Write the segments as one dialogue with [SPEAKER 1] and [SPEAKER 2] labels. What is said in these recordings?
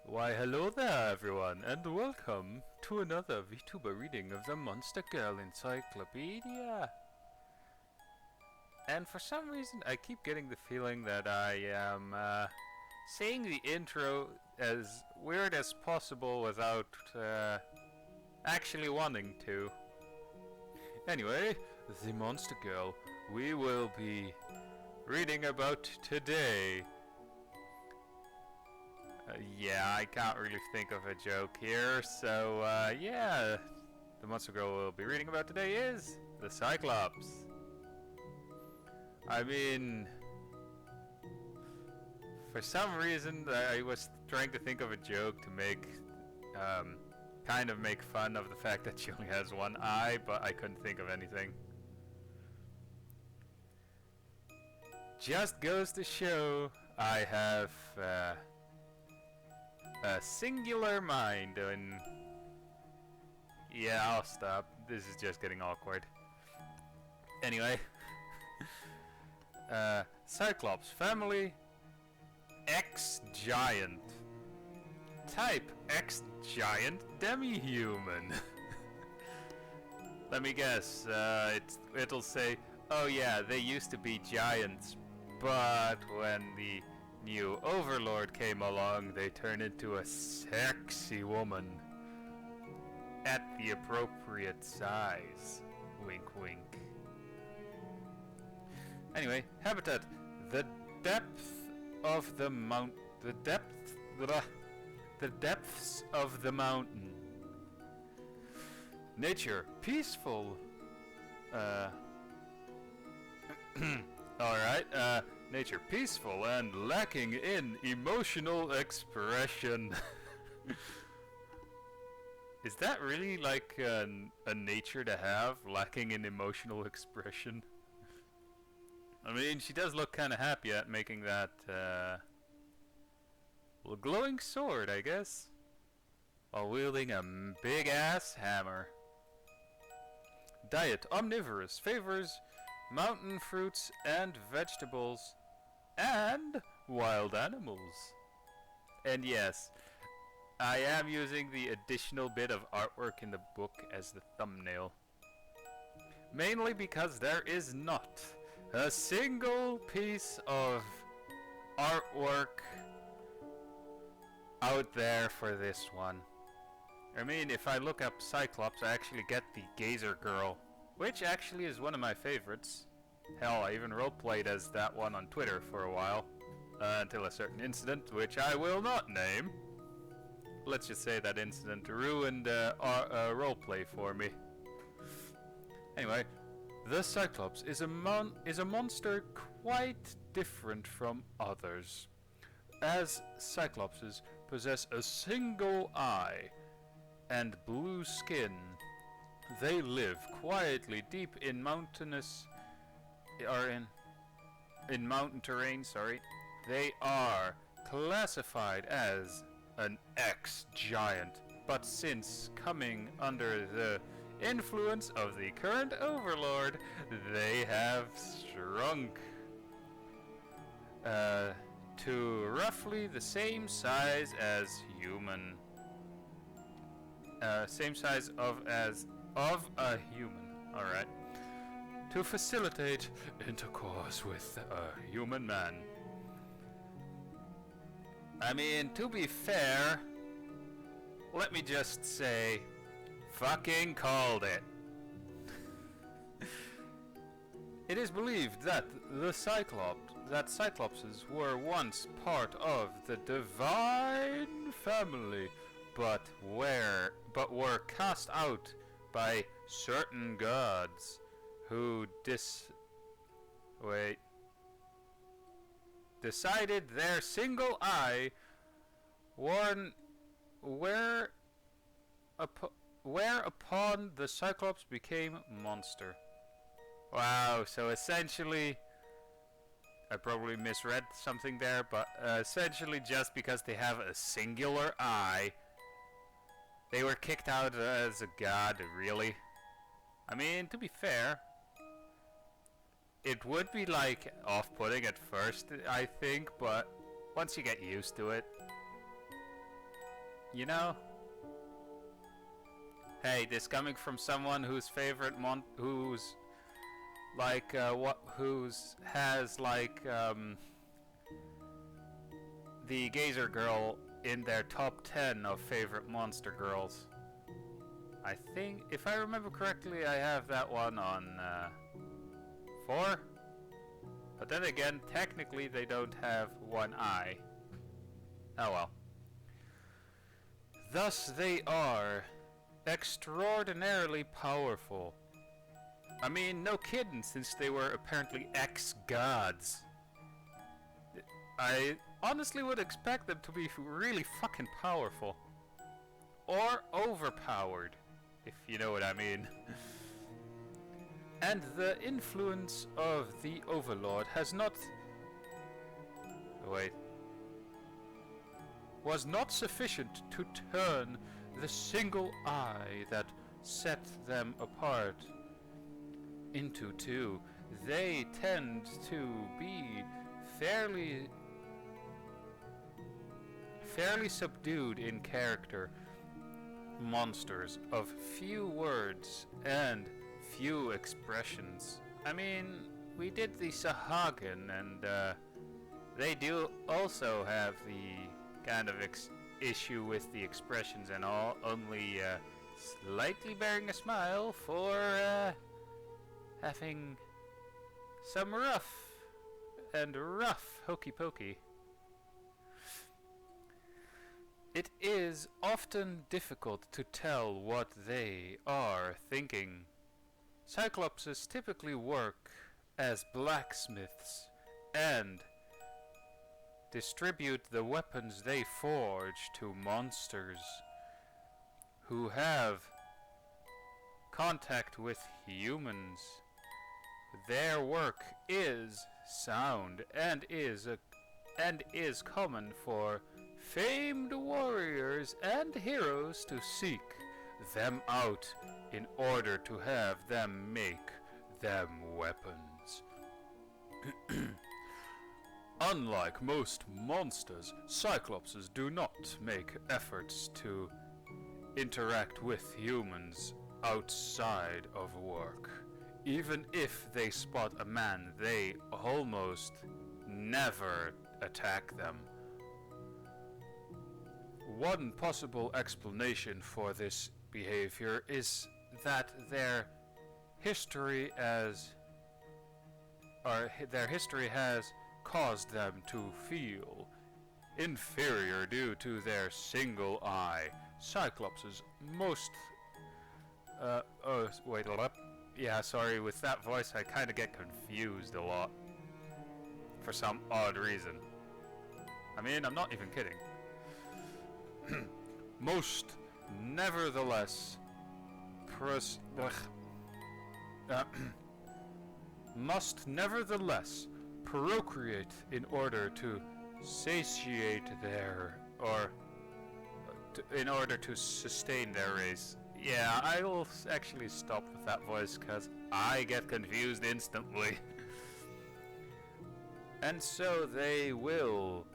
[SPEAKER 1] Why hello there everyone and welcome to another Vtuber reading of the Monster Girl Encyclopedia. And for some reason I keep getting the feeling that I am saying the intro as weird as possible without actually wanting to. Anyway, the Monster Girl we will be reading about today. Yeah, I can't really think of a joke here, so yeah, the Monster Girl we'll be reading about today is the Cyclops. I mean, for some reason I was trying to think of a joke to make, kind of make fun of the fact that she only has one eye, but I couldn't think of anything. Just goes to show I have, a singular mind, and yeah, I'll stop. This is just getting awkward. Anyway, Cyclops family, X-Giant. Type X-Giant demi-human. Let me guess, it'll say, oh yeah, they used to be giants, but when the new overlord came along, they turned into a sexy woman at the appropriate size. Wink wink. Anyway, habitat. The depths of the depths of the mountain. Nature peaceful. Alright, nature peaceful and lacking in emotional expression. Is that really like a nature to have, lacking in emotional expression? I mean, she does look kind of happy at making that well, glowing sword, I guess, while wielding a big ass hammer. Diet omnivorous, favors mountain fruits and vegetables and wild animals. And yes, I am using the additional bit of artwork in the book as the thumbnail, mainly because there is not a single piece of artwork out there for this one. I mean, if I look up Cyclops, I actually get the Gazer Girl, which actually is one of my favorites. Hell, I even roleplayed as that one on Twitter for a while, until a certain incident, which I will not name. Let's just say that incident ruined our roleplay for me. Anyway, the Cyclops is a monster quite different from others, as Cyclopses possess a single eye and blue skin. They live quietly deep in mountainous, or in mountain terrain, sorry. They are classified as an X-Giant, but since coming under the influence of the current overlord, they have shrunk to roughly the same size as human. Same size of a human. Alright. To facilitate intercourse with a human man. I mean, to be fair, let me just say, fucking called it. It is believed that the Cyclopses were once part of the divine family, but were cast out by certain gods who decided their single eye whereupon the Cyclops became monster. Wow, so essentially, I probably misread something there, but essentially just because they have a singular eye, they were kicked out as a god, really? I mean, to be fair, it would be like off-putting at first, I think, but once you get used to it, You know? Hey, this coming from someone whose favorite who's like who's has like the Gazer Girl in their top 10 of favorite monster girls. I think, if I remember correctly, I have that one on 4. But then again, technically they don't have one eye. Oh well. Thus they are extraordinarily powerful. I mean, no kidding, since they were apparently ex-gods. I honestly would expect them to be really fucking powerful. Or overpowered, if you know what I mean. And the influence of the Overlord has not... Wait. Was not sufficient to turn the single eye that set them apart into two. They tend to be fairly subdued in character monsters of few words and few expressions. I mean, we did the Sahagin, and they do also have the kind of issue with the expressions and all, only slightly bearing a smile for having some rough hokey pokey. It is often difficult to tell what they are thinking. Cyclopses typically work as blacksmiths and distribute the weapons they forge to monsters who have contact with humans. Their work is sound and is common for famed warriors and heroes to seek them out in order to have them make them weapons. Unlike most monsters, cyclopses do not make efforts to interact with humans outside of work. Even if they spot a man, they almost never attack them. One possible explanation for this behavior is that their history has caused them to feel inferior due to their single eye. Cyclopses most yeah, sorry, with that voice I kinda get confused a lot for some odd reason. I mean, I'm not even kidding. Most nevertheless must nevertheless procreate in order to satiate their in order to sustain their race. Yeah, I will actually stop with that voice because I get confused instantly. And so they will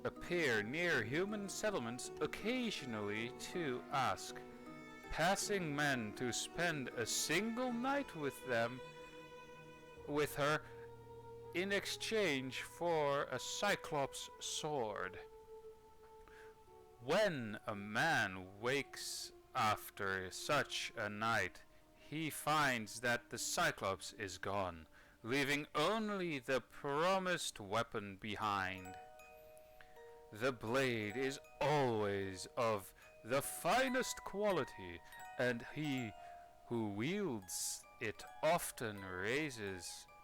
[SPEAKER 1] appear near human settlements occasionally to ask passing men to spend a single night with her in exchange for a cyclops sword. When a man wakes after such a night, he finds that the cyclops is gone, leaving only the promised weapon behind. The blade is always of the finest quality, and he who wields it often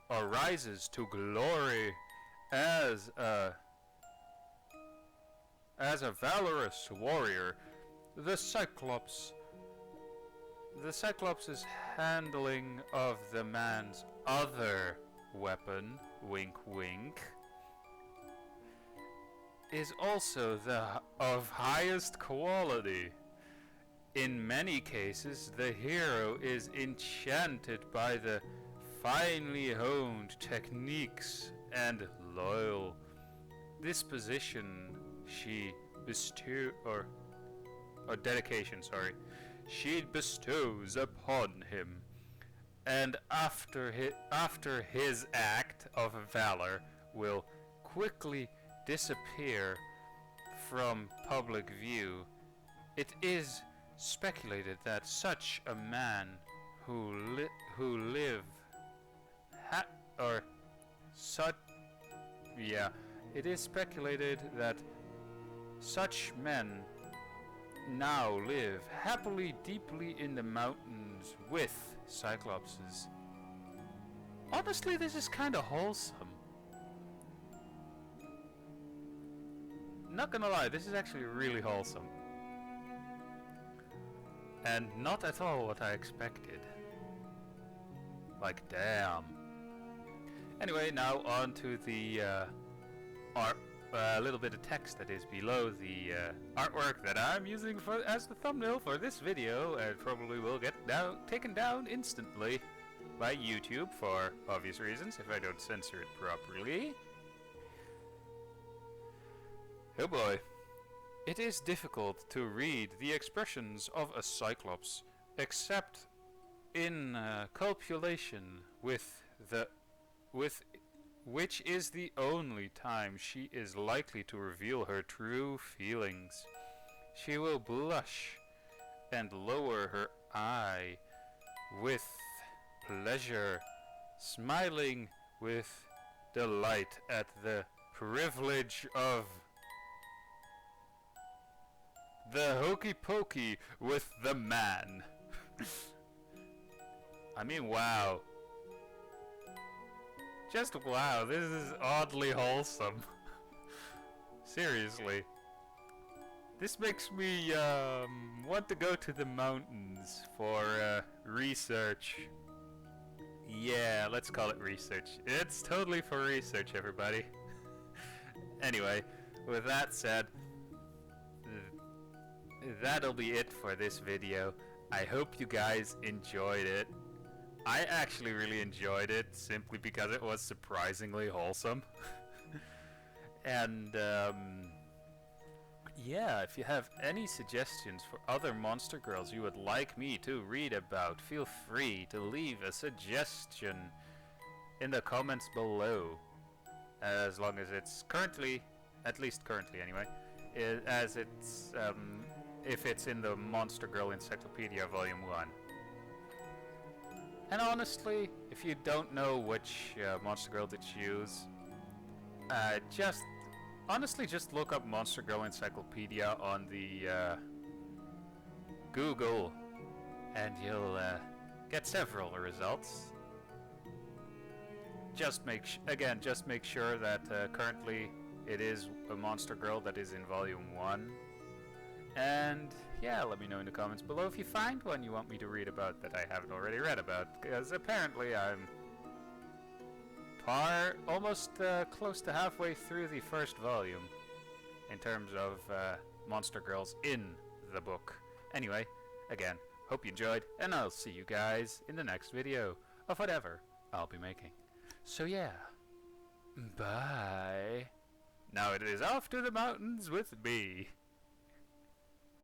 [SPEAKER 1] rises to glory as a valorous warrior. The Cyclops' handling of the man's other weapon, wink wink, is also of highest quality. In many cases, the hero is enchanted by the finely honed techniques and loyal disposition she or dedication, sorry, she bestows upon him, and after his act of valor will quickly disappear from public view. It is speculated that such a man it is speculated that such men now live happily deeply in the mountains with cyclopses. Honestly, this is kind of wholesome. Not gonna lie, this is actually really wholesome. And not at all what I expected. Like, damn. Anyway, now on to the little bit of text that is below the artwork that I'm using as the thumbnail for this video, and probably will get taken down instantly by YouTube for obvious reasons if I don't censor it properly. Oh boy. It is difficult to read the expressions of a cyclops, except in copulation which is the only time she is likely to reveal her true feelings. She will blush and lower her eye with pleasure, smiling with delight at the privilege of the hokey pokey with the man. I mean, wow. Just wow, this is oddly wholesome. Seriously. This makes me want to go to the mountains for research. Yeah, let's call it research. It's totally for research, everybody. Anyway, with that said, that'll be it for this video. I hope you guys enjoyed it. I actually really enjoyed it, simply because it was surprisingly wholesome. And, yeah, if you have any suggestions for other monster girls you would like me to read about, feel free to leave a suggestion in the comments below. As long as it's currently, at least currently anyway, as it's, if it's in the Monster Girl Encyclopedia Volume 1. And honestly, if you don't know which Monster Girl to choose, just look up Monster Girl Encyclopedia on the Google, and you'll get several results. Just make sure that currently it is a Monster Girl that is in Volume 1. And yeah, let me know in the comments below if you find one you want me to read about that I haven't already read about, because apparently I'm almost close to halfway through the first volume in terms of Monster Girls in the book. Anyway, again, hope you enjoyed, and I'll see you guys in the next video of whatever I'll be making. So yeah, bye. Now it is off to the mountains with me.